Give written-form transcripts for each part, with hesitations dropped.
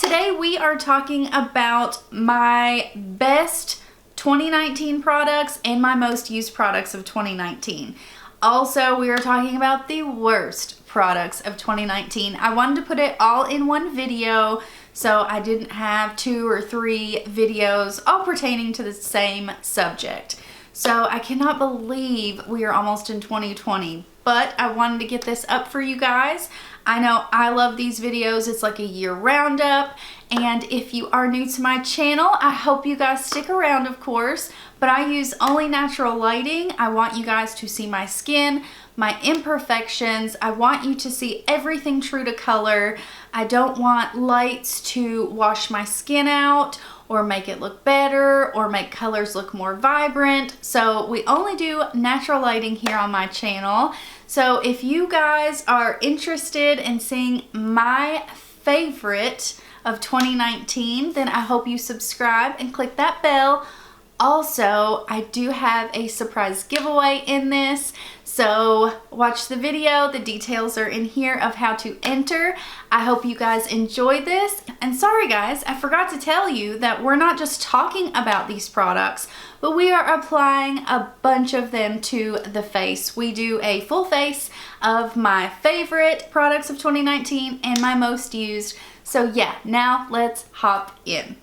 Today we are talking about my best 2019 products and my most used products of 2019. Also, we are talking about the worst products of 2019. I wanted to put it all in one video so I didn't have 2 or 3 videos all pertaining to the same subject. So I cannot believe we are almost in 2020, but I wanted to get this up for you guys. I know I love these videos. It's like a year roundup. And if you are new to my channel, I hope you guys stick around, of course. But I use only natural lighting. I want you guys to see my skin, my imperfections. I want you to see everything true to color. I don't want lights to wash my skin out or make it look better or make colors look more vibrant. So we only do natural lighting here on my channel. So if you guys are interested in seeing my favorite of 2019, then I hope you subscribe and click that bell. Also, I do have a surprise giveaway in this, so watch the video. The details are in here of how to enter. I hope you guys enjoy this. And sorry guys, I forgot to tell you that we're not just talking about these products, but we are applying a bunch of them to the face. We do a full face of my favorite products of 2019 and my most used. So yeah, now let's hop in.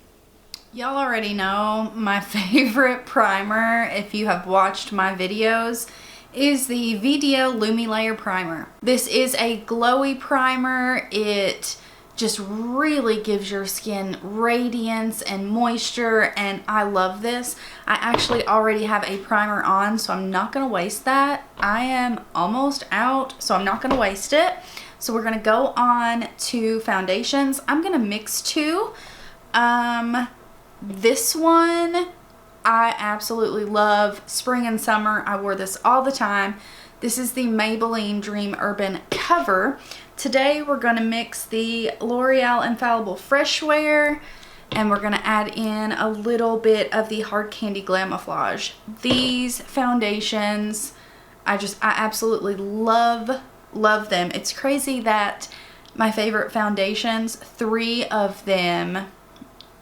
Y'all already know my favorite primer, if you have watched my videos, is the VDO Lumi Layer Primer. This is a glowy primer. It just really gives your skin radiance and moisture, and I love this. I actually already have a primer on, so I'm not gonna waste that. I am almost out, so I'm not gonna waste it. So we're gonna go on to foundations. I'm gonna mix 2. This one I absolutely love. Spring and summer, I wore this all the time. This is the Maybelline Dream Urban Cover. Today we're going to mix the L'Oreal Infallible Fresh Wear, and we're going to add in a little bit of the Hard Candy Glamouflage. These foundations, I absolutely love them. It's crazy that my favorite foundations, 3 of them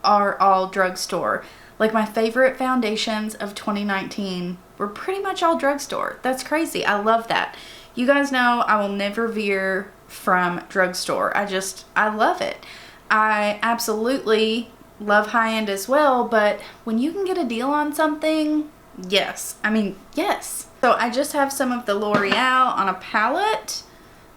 are all drugstore. Like my favorite foundations of 2019 were pretty much all drugstore. That's crazy. I love that. You guys know I will never veer from drugstore. I love it. I absolutely love high-end as well, but when you can get a deal on something, yes. I mean, yes. So I just have some of the L'Oreal on a palette,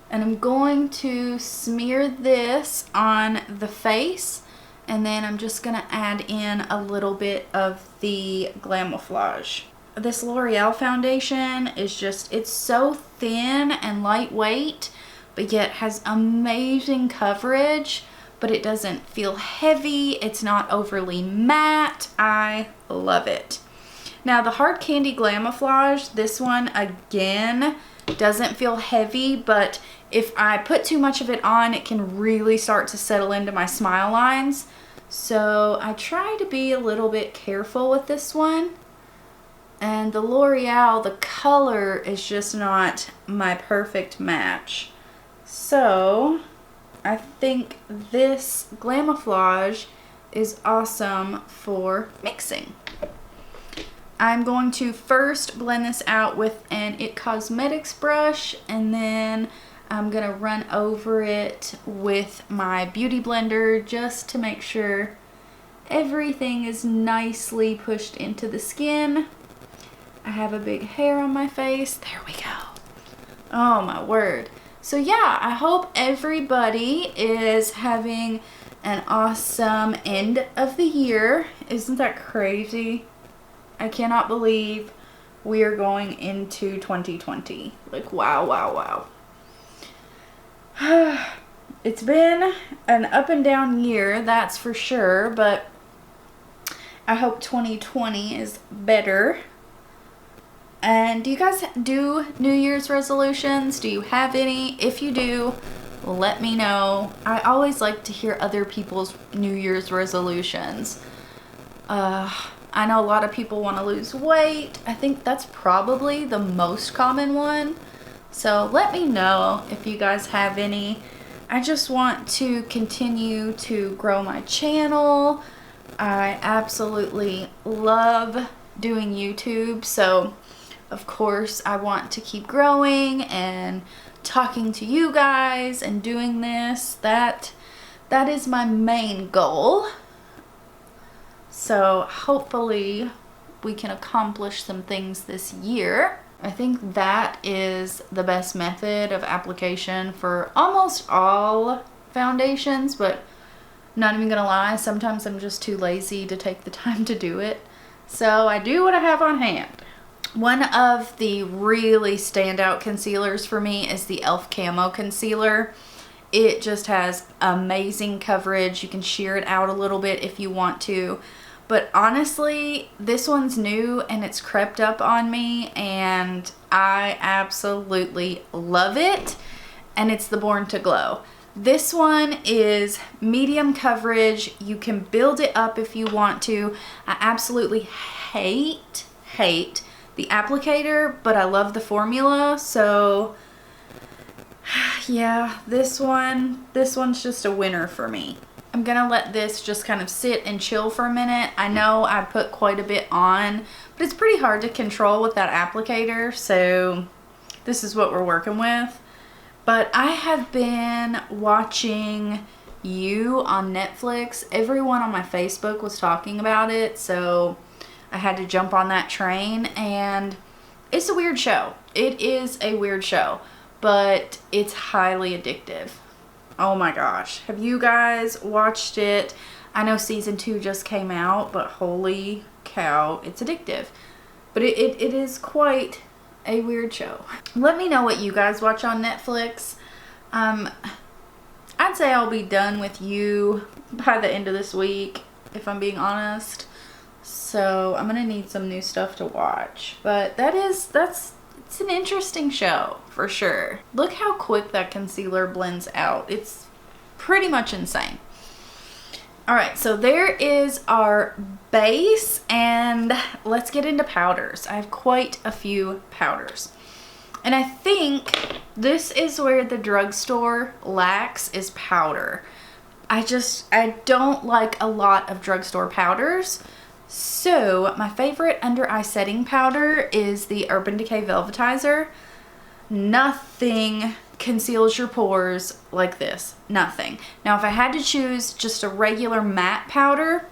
and I'm going to smear this on the face. And then I'm just going to add in a little bit of the Glamouflage. This L'Oreal foundation is just, it's so thin and lightweight, but yet has amazing coverage, but it doesn't feel heavy. It's not overly matte. I love it. Now the Hard Candy Glamouflage, this one again doesn't feel heavy, but if I put too much of it on, it can really start to settle into my smile lines. So I try to be a little bit careful with this one. And the L'Oreal, the color is just not my perfect match. So I think this Glamouflage is awesome for mixing. I'm going to first blend this out with an IT Cosmetics brush, and then I'm going to run over it with my beauty blender just to make sure everything is nicely pushed into the skin. I have a big hair on my face. There we go. Oh my word. So yeah, I hope everybody is having an awesome end of the year. Isn't that crazy? I cannot believe we are going into 2020. Like, wow, wow, wow. It's been an up and down year, that's for sure, but I hope 2020 is better. And do you guys do New Year's resolutions? Do you have any? If you do, let me know. I always like to hear other people's New Year's resolutions. I know a lot of people want to lose weight. I think that's probably the most common one. So let me know if you guys have any. I just want to continue to grow my channel. I absolutely love doing YouTube, so of course I want to keep growing and talking to you guys and doing this. That is my main goal. So hopefully we can accomplish some things this year. I think that is the best method of application for almost all foundations, but not even gonna lie, sometimes I'm just too lazy to take the time to do it. So I do what I have on hand. One of the really standout concealers for me is the e.l.f. Camo Concealer. It just has amazing coverage. You can sheer it out a little bit if you want to. But honestly, this one's new and it's crept up on me and I absolutely love it. And it's the Born to Glow. This one is medium coverage. You can build it up if you want to. I absolutely hate the applicator, but I love the formula. So yeah, this one's just a winner for me. I'm gonna let this just kind of sit and chill for a minute. I know I put quite a bit on, but it's pretty hard to control with that applicator, so this is what we're working with. But I have been watching You on Netflix. Everyone on my Facebook was talking about it, so I had to jump on that train, and it's a weird show. It is a weird show, but it's highly addictive. Oh my gosh. Have you guys watched it? I know season 2 just came out, but holy cow, it's addictive. But it is quite a weird show. Let me know what you guys watch on Netflix. I'd say I'll be done with You by the end of this week, if I'm being honest. So I'm gonna need some new stuff to watch. But it's an interesting show for sure. Look how quick that concealer blends out. It's pretty much insane. All right, so there is our base, and let's get into powders. I have quite a few powders. And I think this is where the drugstore lacks, is powder. I don't like a lot of drugstore powders. So my favorite under eye setting powder is the Urban Decay Velvetizer. Nothing conceals your pores like this. Nothing. Now if I had to choose just a regular matte powder,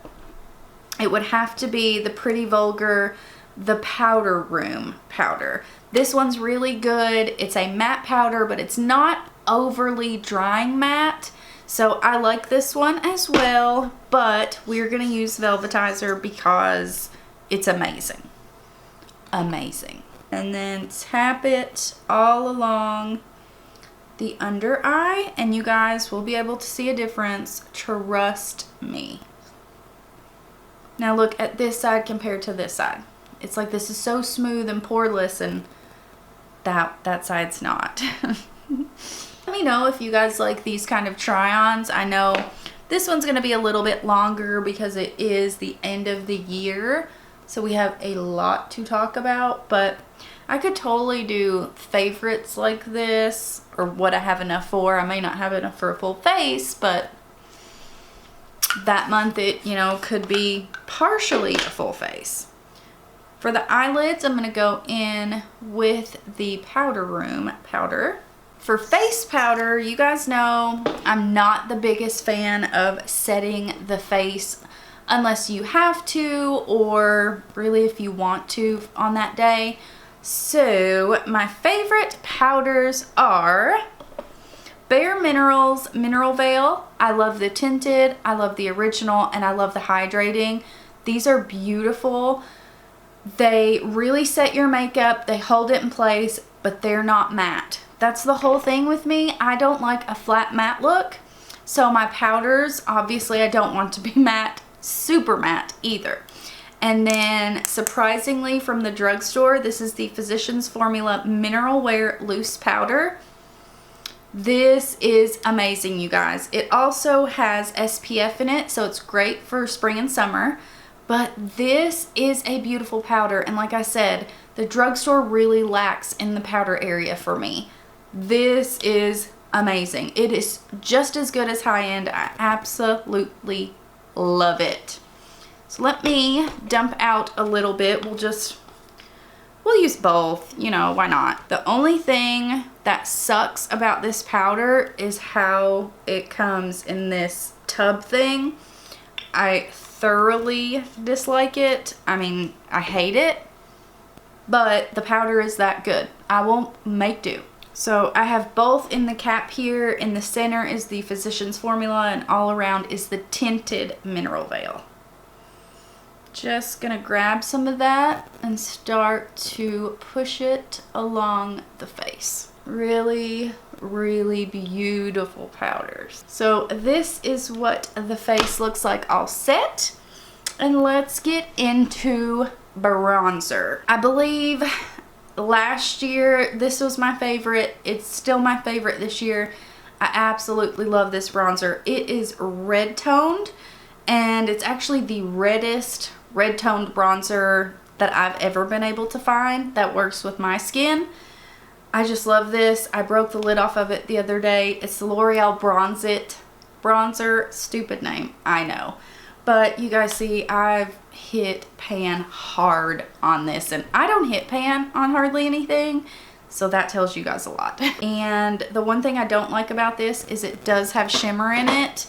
it would have to be the Pretty Vulgar, the Powder Room powder. This one's really good. It's a matte powder, but it's not overly drying matte. So I like this one as well, but we're going to use Velvetizer because it's amazing. Amazing. And then tap it all along the under eye, and you guys will be able to see a difference. Trust me. Now look at this side compared to this side. It's like this is so smooth and poreless, and that side's not. Let me know if you guys like these kind of try-ons. I know this one's going to be a little bit longer because it is the end of the year, so we have a lot to talk about, but I could totally do favorites like this, or what I have enough for. I may not have enough for a full face, but that month it, you know, could be partially a full face. For the eyelids, I'm going to go in with the Powder Room powder. For face powder, you guys know I'm not the biggest fan of setting the face unless you have to, or really if you want to on that day. So my favorite powders are Bare Minerals Mineral Veil. I love the tinted, I love the original, and I love the hydrating. These are beautiful. They really set your makeup, they hold it in place, but they're not matte. That's the whole thing with me. I don't like a flat matte look. So my powders, obviously I don't want to be matte, super matte either. And then surprisingly from the drugstore, this is the Physicians Formula Mineral Wear Loose Powder. This is amazing, you guys. It also has SPF in it, so it's great for spring and summer. But this is a beautiful powder, and like I said, the drugstore really lacks in the powder area for me. This is amazing. It is just as good as high-end. I absolutely love it. So let me dump out a little bit. We'll use both, you know, why not? The only thing that sucks about this powder is how it comes in this tub thing. I thoroughly dislike it. I mean, I hate it, but the powder is that good. I won't make do. So I have both in the cap here. In the center is the Physicians Formula, and all around is the tinted Mineral Veil. Just gonna grab some of that and start to push it along the face. Really, really beautiful powders. So this is what the face looks like all set. And let's get into bronzer. I believe last year this was my favorite. It's still my favorite this year. I absolutely love this bronzer. It is red toned, and it's actually the reddest red toned bronzer that I've ever been able to find that works with my skin. I just love this. I broke the lid off of it the other day. It's the L'Oreal Bronze It bronzer. Stupid name, I know. But you guys see, I've hit pan hard on this, and I don't hit pan on hardly anything, so that tells you guys a lot. And the one thing I don't like about this is it does have shimmer in it,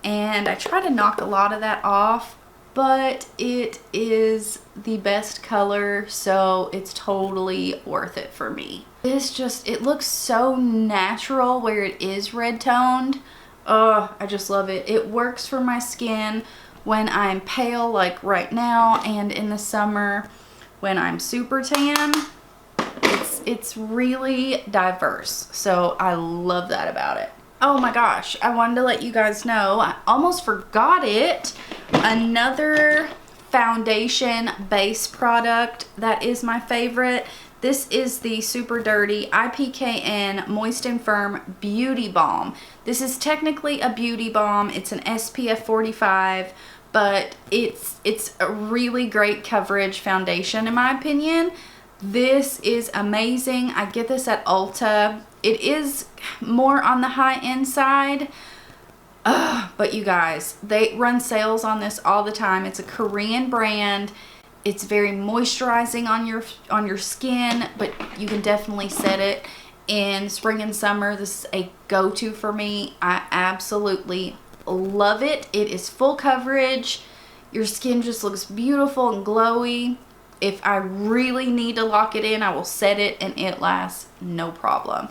and I try to knock a lot of that off, but it is the best color, so it's totally worth it for me. It looks so natural where it is red toned. Oh, I just love it. It works for my skin when I'm pale like right now, and in the summer when I'm super tan. It's really diverse, so I love that about it. Oh my gosh, I wanted to let you guys know, I almost forgot it. Another foundation base product that is my favorite. This is the Super Dirty IPKN Moist and Firm Beauty Balm. This is technically a beauty balm. It's an SPF 45, but it's a really great coverage foundation in my opinion. This is amazing. I get this at Ulta. It is more on the high-end side. But you guys, they run sales on this all the time. It's a Korean brand. It's very moisturizing on your skin, but you can definitely set it in spring and summer. This is a go-to for me. I absolutely love it. It is full coverage. Your skin just looks beautiful and glowy. If I really need to lock it in, I will set it and it lasts no problem.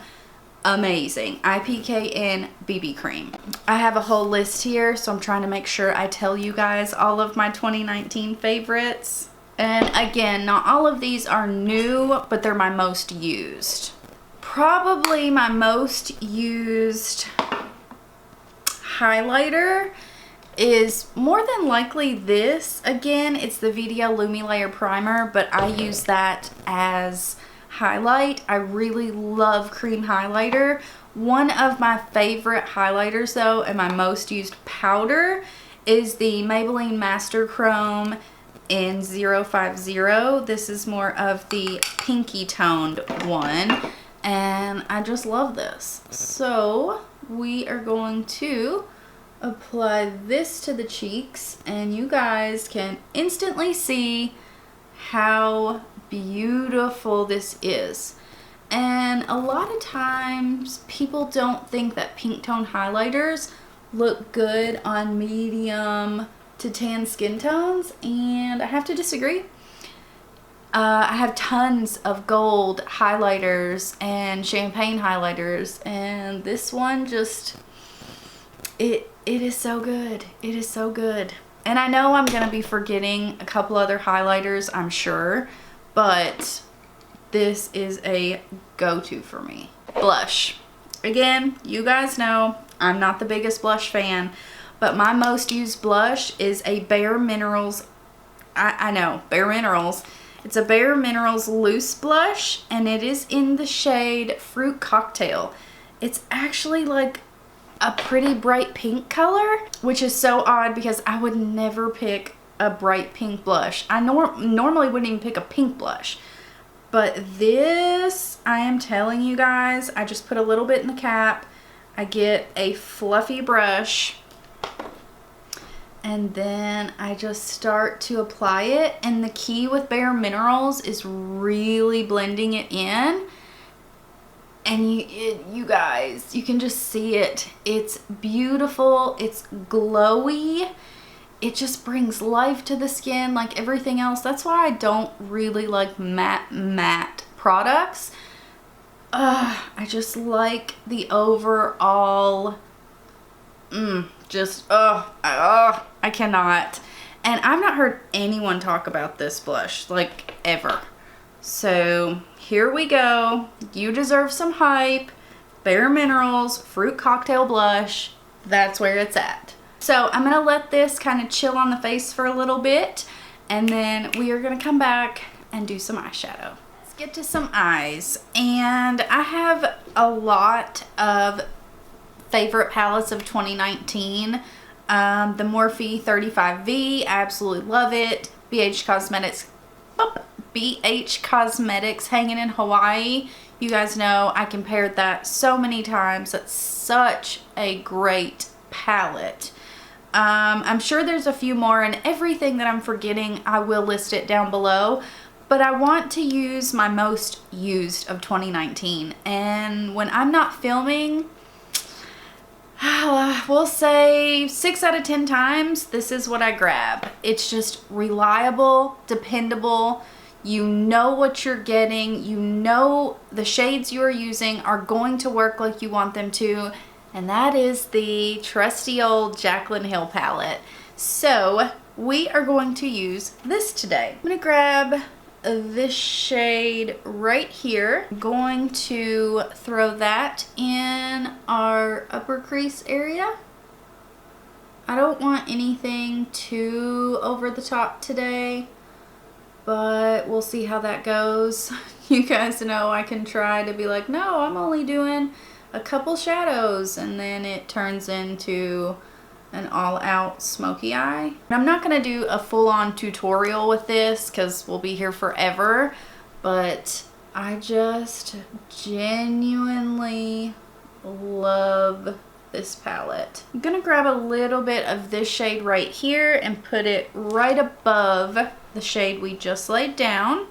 Amazing. IPKN BB cream. I have a whole list here, so I'm trying to make sure I tell you guys all of my 2019 favorites. And again, not all of these are new, but they're my most used. Probably my most used highlighter is more than likely this. Again, it's the VDL Lumi Layer Primer, but I use that as highlight. I really love cream highlighter. One of my favorite highlighters though, and my most used powder, is the Maybelline Master Chrome in 050. This is more of the pinky toned one, and I just love this. So we are going to apply this to the cheeks, and you guys can instantly see how beautiful this is. And a lot of times people don't think that pink tone highlighters look good on medium to tan skin tones, and I have to disagree. I have tons of gold highlighters and champagne highlighters, and this one just, it is so good. It is so good. And I know I'm going to be forgetting a couple other highlighters, I'm sure, but this is a go-to for me. Blush. Again, you guys know I'm not the biggest blush fan, but my most used blush is a Bare Minerals. I know, Bare Minerals. It's a Bare Minerals loose blush, and it is in the shade Fruit Cocktail. It's actually like a pretty bright pink color, which is so odd because I would never pick a bright pink blush. I normally wouldn't even pick a pink blush. But this, I am telling you guys, I just put a little bit in the cap I get a fluffy brush and then I just start to apply it. And the key with Bare Minerals is really blending it in. And you guys, you can just see it. It's beautiful. It's glowy. It just brings life to the skin like everything else. That's why I don't really like matte products. I just like the overall, I cannot. And I've not heard anyone talk about this blush, like, ever. So here we go. You deserve some hype. Bare Minerals Fruit Cocktail Blush. That's where it's at. So I'm gonna let this kind of chill on the face for a little bit, and then we are gonna come back and do some eyeshadow. Let's get to some eyes. And I have a lot of favorite palettes of 2019. The Morphe 35V, I absolutely love it. BH Cosmetics Hanging in Hawaii. You guys know I compared that so many times. That's such a great palette. I'm sure there's a few more, and everything that I'm forgetting, I will list it down below. But I want to use my most used of 2019. And when I'm not filming, we'll say 6 out of 10 times, this is what I grab. It's just reliable, dependable. You know what you're getting. You know the shades you are using are going to work like you want them to. And that is the trusty old Jaclyn Hill palette. So we are going to use this today. I'm going to grab this shade right here. I'm going to throw that in our upper crease area. I don't want anything too over the top today, but we'll see how that goes. You guys know I can try to be like, no, I'm only doing a couple shadows, and then it turns into an all-out smoky eye. And I'm not gonna do a full-on tutorial with this because we'll be here forever, but I just genuinely love this palette. I'm gonna grab a little bit of this shade right here and put it right above the shade we just laid down,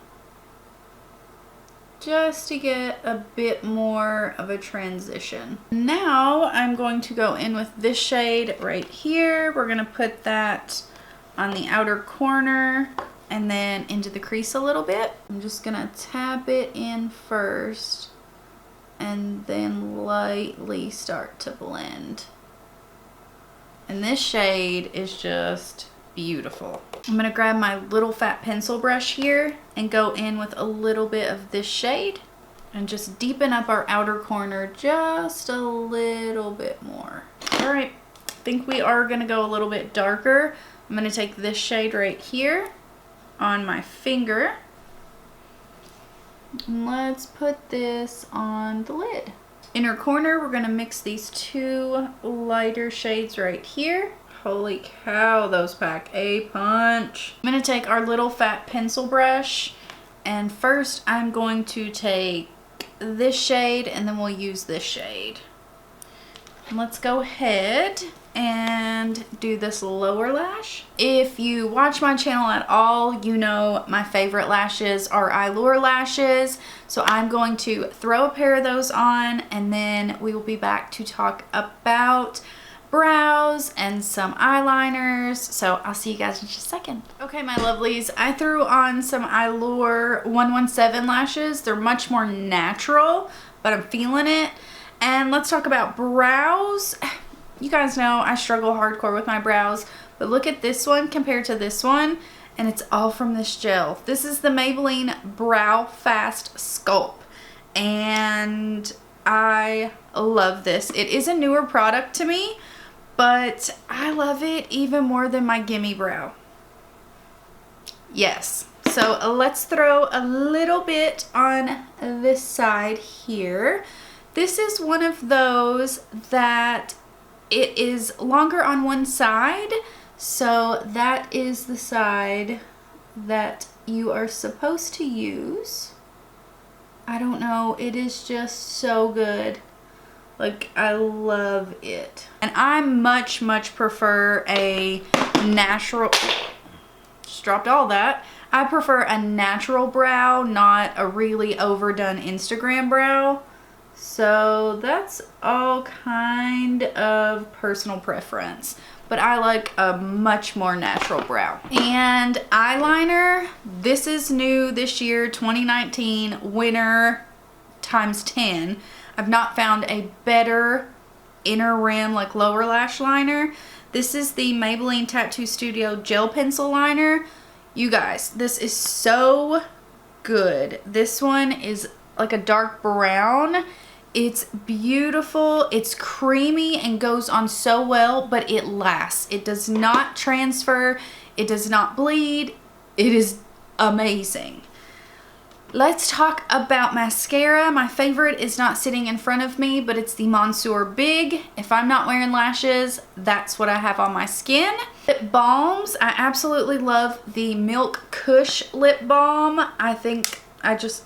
just to get a bit more of a transition. Now I'm going to go in with this shade right here. We're gonna put that on the outer corner and then into the crease a little bit. I'm just gonna tap it in first and then lightly start to blend. And this shade is just beautiful. I'm gonna grab my little fat pencil brush here and go in with a little bit of this shade and just deepen up our outer corner just a little bit more. All right, I think we are gonna go a little bit darker. I'm gonna take this shade right here on my finger. And let's put this on the lid. Inner corner, we're gonna mix these two lighter shades right here. Holy cow, those pack a punch. I'm gonna take our little fat pencil brush, and first I'm going to take this shade and then we'll use this shade. And let's go ahead and do this lower lash. If you watch my channel at all, you know my favorite lashes are Allure lashes. So I'm going to throw a pair of those on, and then we will be back to talk about brows and some eyeliners. So I'll see you guys in just a second. Okay, my lovelies, I threw on some Allure 117 lashes. They're much more natural, but I'm feeling it. And let's talk about brows. You guys know I struggle hardcore with my brows, but look at this one compared to this one, and it's all from this gel. This is the Maybelline Brow Fast Sculpt, and I love this. It is a newer product to me, but I love it even more than my Gimme Brow. Yes. So let's throw a little bit on this side here. This is one of those that it is longer on one side, so that is the side that you are supposed to use. I don't know, it is just so good. Like, I love it. And I much prefer a natural, just dropped all that. I prefer a natural brow, not a really overdone Instagram brow. So that's all kind of personal preference. But I like a much more natural brow. And eyeliner, this is new this year, 2019, winter times 10. I've not found a better inner rim, like lower lash liner. This is the Maybelline Tattoo Studio Gel Pencil Liner. You guys, this is so good. This one is like a dark brown. It's beautiful. It's creamy and goes on so well, but it lasts. It does not transfer. It does not bleed. It is amazing. Let's talk about mascara. My favorite is not sitting in front of me, but it's the Monsieur Big. If I'm not wearing lashes, that's what I have on my skin. Lip balms. I absolutely love the Milk Kush lip balm. I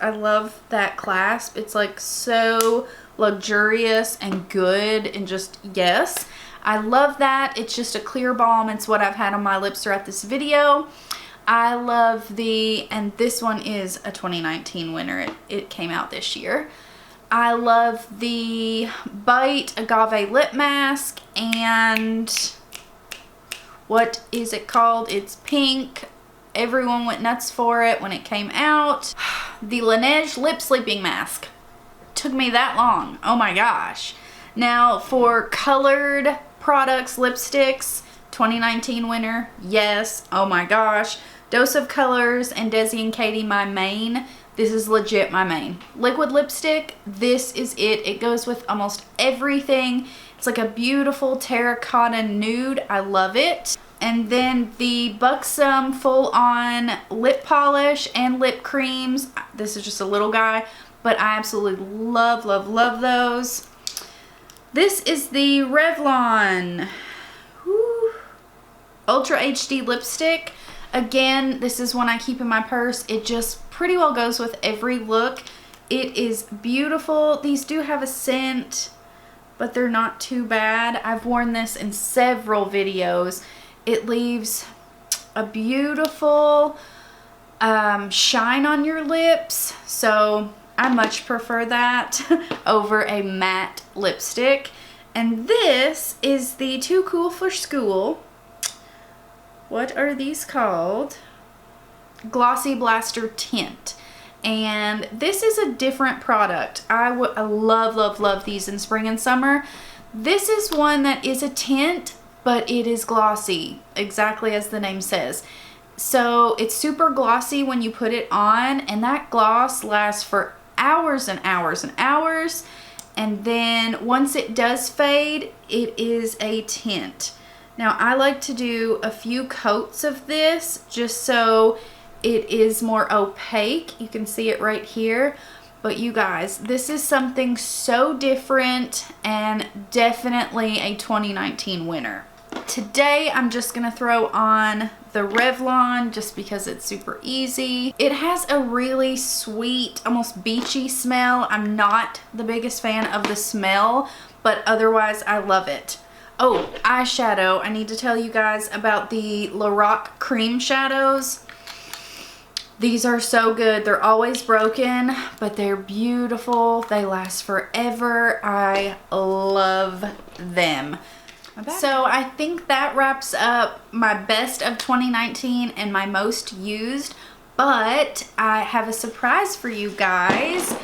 love that clasp. It's like so luxurious and good and just yes. I love that. It's just a clear balm. It's what I've had on my lips throughout this video. I love and this one is a 2019 winner. It came out this year. I love the Bite Agave Lip Mask, and what is it called? It's pink. Everyone went nuts for it when it came out. The Laneige Lip Sleeping Mask. Took me that long. Oh my gosh. Now for colored products, lipsticks, 2019 winner. Yes. Oh my gosh. Dose of Colors and Desi and Katie, my main. This is legit my main. Liquid lipstick. This is it. It goes with almost everything. It's like a beautiful terracotta nude. I love it. And then the Buxom full-on lip polish and lip creams. This is just a little guy, but I absolutely love those. This is the Revlon Ultra HD lipstick. Again, this is one I keep in my purse. It just pretty well goes with every look. It is beautiful. These do have a scent, but they're not too bad. I've worn this in several videos. It leaves a beautiful shine on your lips, so I much prefer that over a matte lipstick. And this is the Too Cool for School. What are these called? Glossy Blaster Tint. And this is a different product. I love these in spring and summer. This is one that is a tint, but it is glossy, exactly as the name says. So it's super glossy when you put it on, and that gloss lasts for hours and hours and hours. And then once it does fade, it is a tint. Now I like to do a few coats of this just so it is more opaque. You can see it right here. But you guys, this is something so different and definitely a 2019 winner. Today I'm just gonna throw on the Revlon just because it's super easy. It has a really sweet, almost beachy smell. I'm not the biggest fan of the smell, but otherwise I love it. Oh, eyeshadow. I need to tell you guys about the Lorac cream shadows. These are so good. They're always broken, but they're beautiful. They last forever. I love them. So I think that wraps up my best of 2019 and my most used, but I have a surprise for you guys.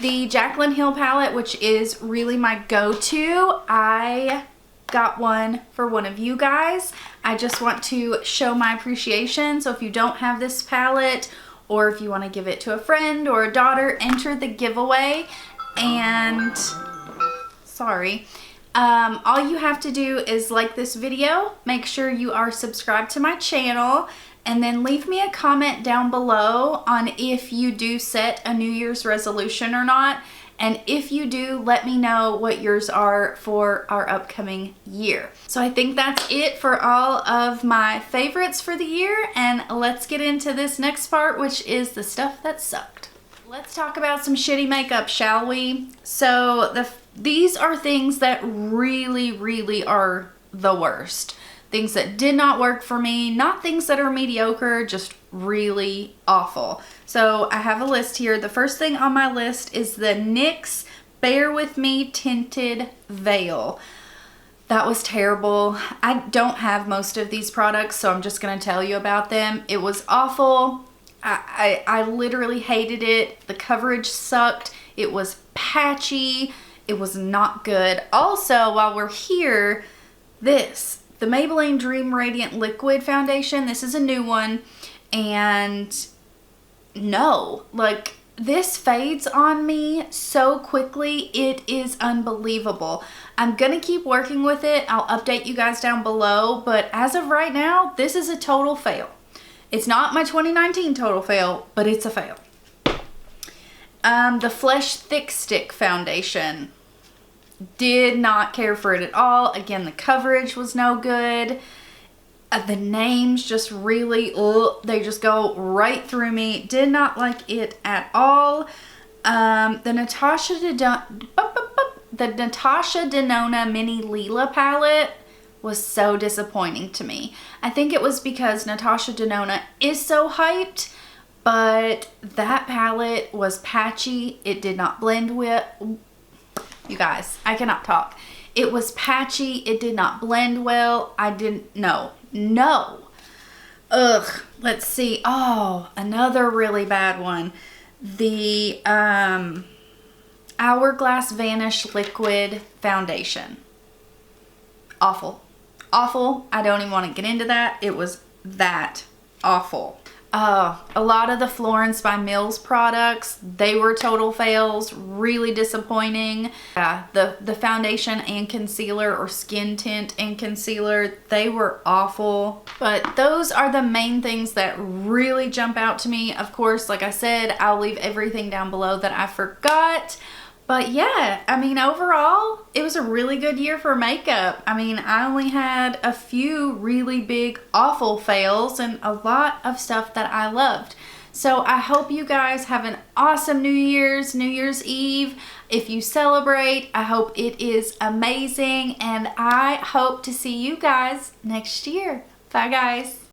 The Jaclyn Hill palette, which is really my go-to, I got one for one of you guys. I just want to show my appreciation. So if you don't have this palette, or if you want to give it to a friend or a daughter, enter the giveaway. And sorry, all you have to do is like this video, make sure you are subscribed to my channel, and then leave me a comment down below on if you do set a New Year's resolution or not. And if you do, let me know what yours are for our upcoming year. So I think that's it for all of my favorites for the year. And let's get into this next part, which is the stuff that sucked. Let's talk about some shitty makeup, shall we? So the these are things that really are the worst. Things that did not work for me, not things that are mediocre, just really awful. So I have a list here. The first thing on my list is the NYX Bear With Me Tinted Veil. That was terrible. I don't have most of these products, so I'm just going to tell you about them. It was awful. I literally hated it. The coverage sucked. It was patchy. It was not good. Also, while we're here, the Maybelline Dream Radiant Liquid Foundation. This is a new one. And no, like, this fades on me so quickly. It is unbelievable. I'm gonna keep working with it. I'll update you guys down below. But as of right now, this is a total fail. It's not my 2019 total fail, but it's a fail. The Flesh Thick Stick Foundation. Did not care for it at all. Again, the coverage was no good. The names just really, they just go right through me. Did not like it at all. The Natasha Denona Mini Lila palette was so disappointing to me. I think it was because Natasha Denona is so hyped, but that palette was patchy. It did not blend with, you guys, I cannot talk. It was patchy. It did not blend well. I didn't, no. Ugh, let's see. Oh, another really bad one. The Hourglass Vanish Liquid Foundation. Awful. Awful. I don't even want to get into that. It was that awful. A lot of the Florence by Mills products, they were total fails, really disappointing. The foundation and concealer, or skin tint and concealer, they were awful. But those are the main things that really jump out to me. Of course, like I said, I'll leave everything down below that I forgot. But yeah, I mean, overall, it was a really good year for makeup. I mean, I only had a few really big, awful fails and a lot of stuff that I loved. So I hope you guys have an awesome New Year's Eve. If you celebrate, I hope it is amazing. And I hope to see you guys next year. Bye, guys.